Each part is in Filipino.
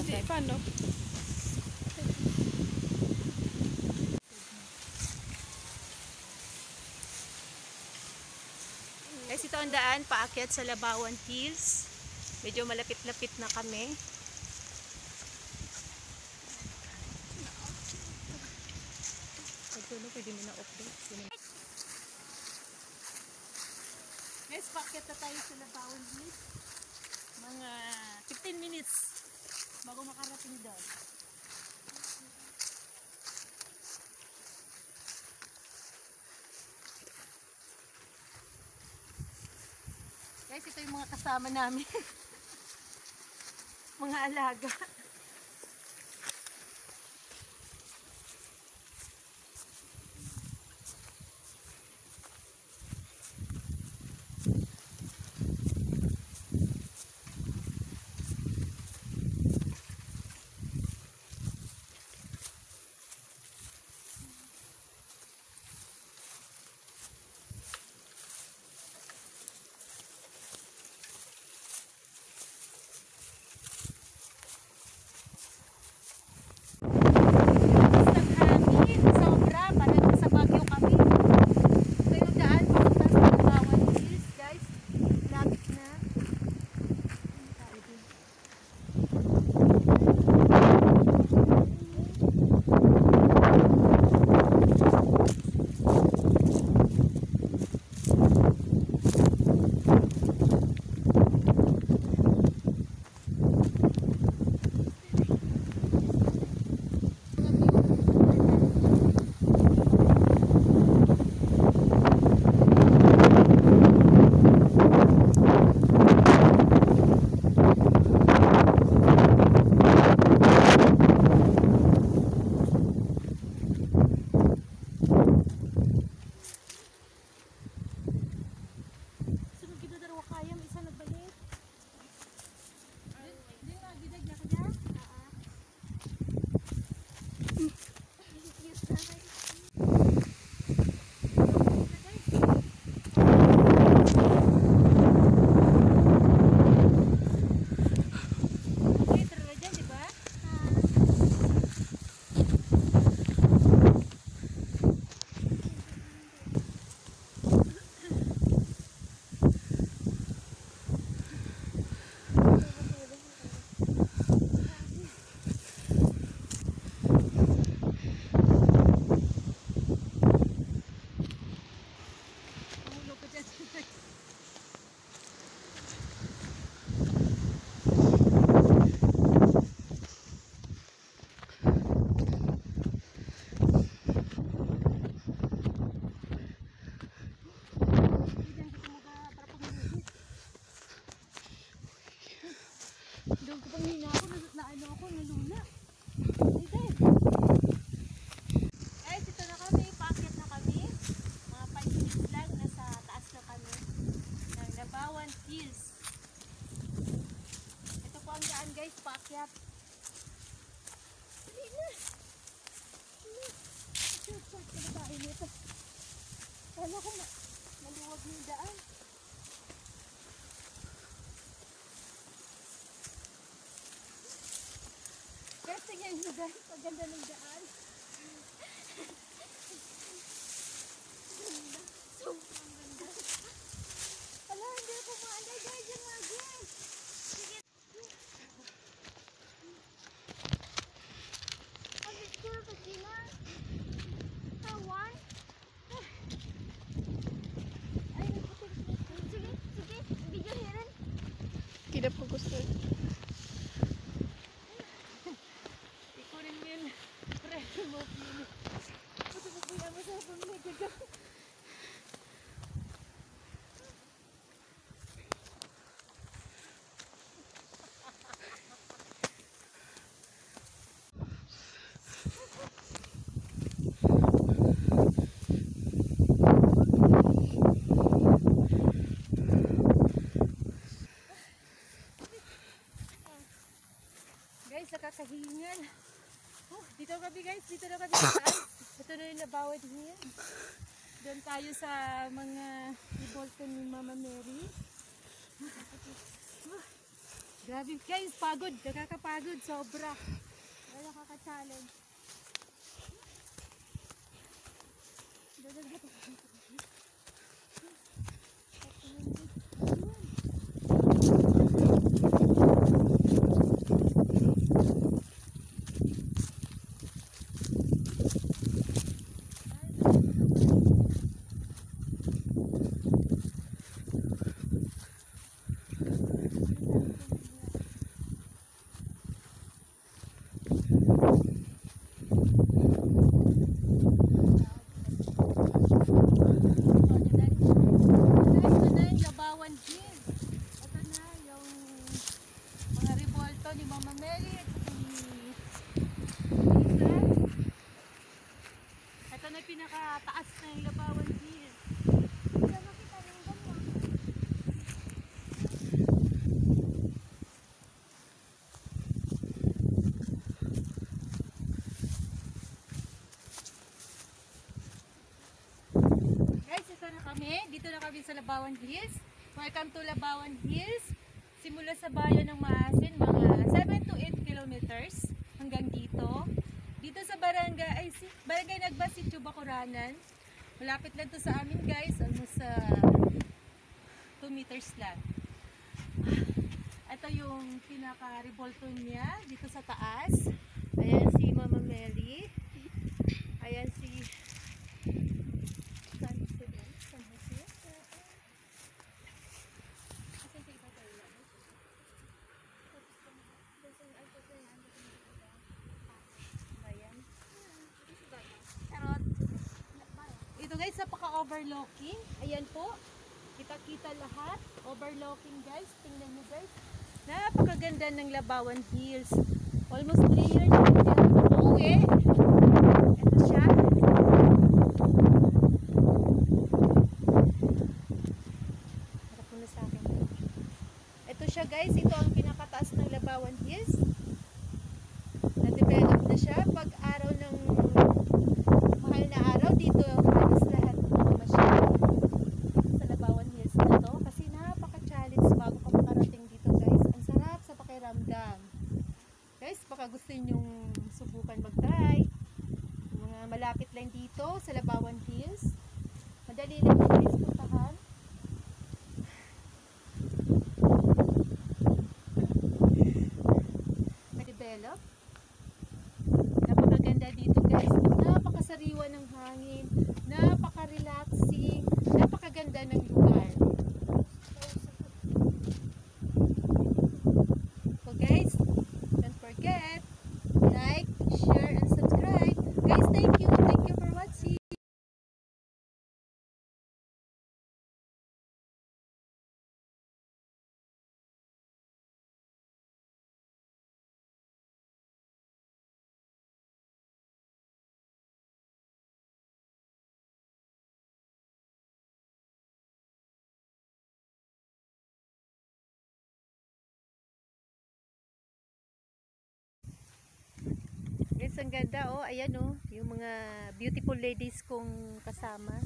Hindi, paano? Guys, ito ang daan paakyat sa Labawan Hills. Medyo malapit-lapit na kami. Pagtulo, pwede mo na update. Guys, paakyat na tayo sa Labawan Hills. Mga 15 minutes bago makarating doon. Guys, ito yung mga kasama namin. Mga alaga. Doon ko pang hina ako, nalula. Guys, ito na kami, paakyat na kami. Mga 5 minutes lang, nasa taas na kami ng Labawan Hills. Ito po ang daan guys, paakyat. Hindi na. Short na bahay nito. Kala ko maluwag na yung daan. Guys, tingnan nyo guys, ang ganda ng daan. Sobrang ganda. Ala, hindi ako maalay guys, yung mga guys. Sige. Ang picture ka sila. Tawan. Ay, sige, video hirin. Tidak ko gusto. Guys, nakakahingan. Dito kami guys, dito na kami saan. Ito na yung Labawan Hills. Doon tayo sa mga ibolto ni Mama Mary. Grabe guys, pagod. Nakakapagod. Sobra. Wala kaka-challenge. Ni Mama Mary at ito na pinakataas na yung Labawan Hills. Guys, ito na kami. Dito na kami sa Labawan Hills. Welcome to Labawan Hills. Simula sa bayan ng Maasin, mga 7 to 8 kilometers hanggang dito. Dito sa barangay Nagbas, Sitio Bacuranan. Malapit lang to sa amin guys, almost 2 meters lang. Ito yung pinaka-revolton niya dito sa taas. Ayan si Mama Mary. Ayan si ito guys, napaka-overlooking. Ayan po. Kita-kita lahat. Overlooking guys. Tingnan nyo guys. Napakaganda ng Labawan Hills. Almost 3 years na uuwi. Ito siya. Harap mo na sa akin. Ito siya guys. Ito ang pinakataas ng Labawan Hills. Na-develop na siya. Pag araw ng mahal na araw dito, halos lahat masyado sa Labawan Hills na to. Kasi napaka-challenge bago ka makarating dito guys. Ang sarap sa pakiramdam. Guys, baka gusto nyong subukan mag-try. Mga malapit lang dito sa Labawan Hills. Madali lang guys puntahan. Na-develop. Napakaganda dito guys. Napakasariwa ng hangin. Napaka-relaxing. Napakaganda ng lugar. So guys, don't forget, like, share, and subscribe. Guys, thank you. Thank you for watching. Guys, ang ganda oh. Ayan oh, yung mga beautiful ladies kong kasama.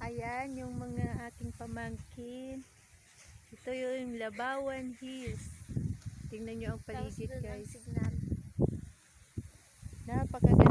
Ayan, yung mga aking pamangkin. Ito yung Labawan Hills. Tingnan nyo ang paligid guys. Napakaganda.